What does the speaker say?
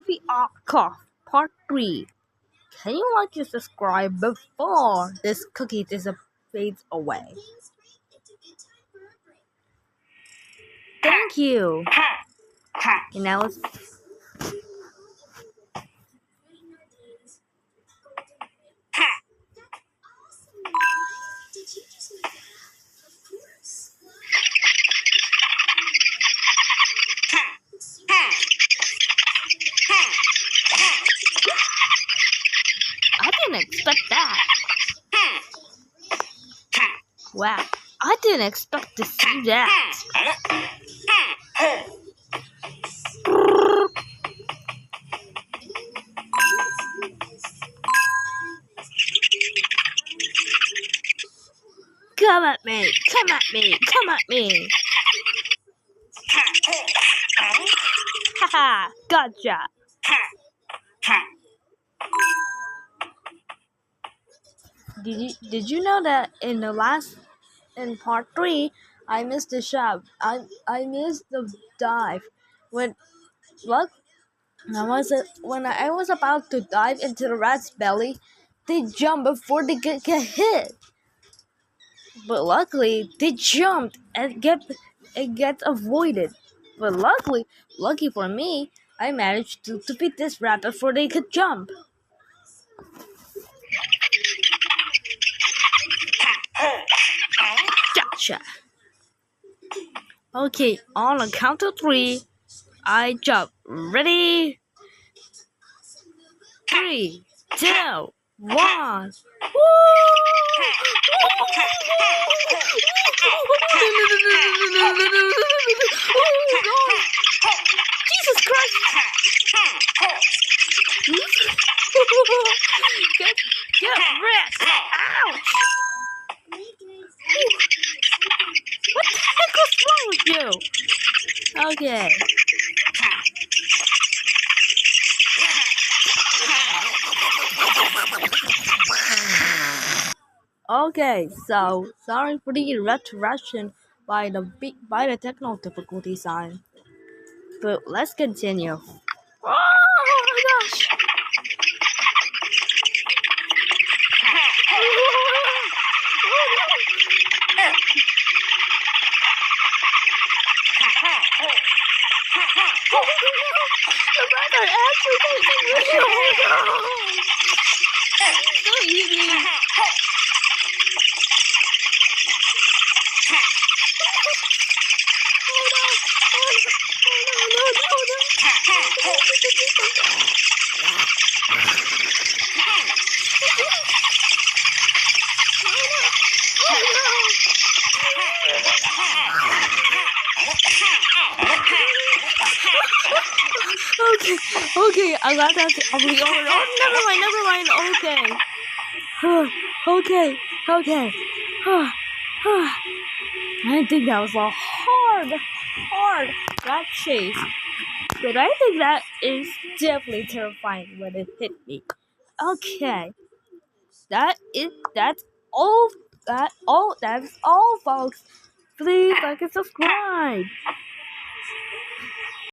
Goffy Cough Part 3. Can you like and subscribe before this cookie fades away? Thank you. And now let's. I didn't expect that. Wow, I didn't expect to see that. Come at me, come at me, come at me. Haha, gotcha. Did you know that in part 3 I missed the shot. I missed the dive when I was about to dive into the rat's belly. They jump before they get hit. But luckily they jumped and gets avoided. But lucky for me, I managed to beat this rat before they could jump. Gotcha. Okay, on a count of 3, I jump. Ready? 3, 2, 1. Jesus Christ! Get rest! Ouch! What the heck was wrong with you? Okay. Okay, so sorry for the interruption by the technical difficulty sign. But let's continue. Oh my gosh! The rats are actually facing me! Oh no! Don't eat me! Okay, I got that. Oh, never mind. Okay. I think that was a hard rat chase. But I think that is definitely terrifying when it hit me. Okay. That's all, folks. Please like and subscribe.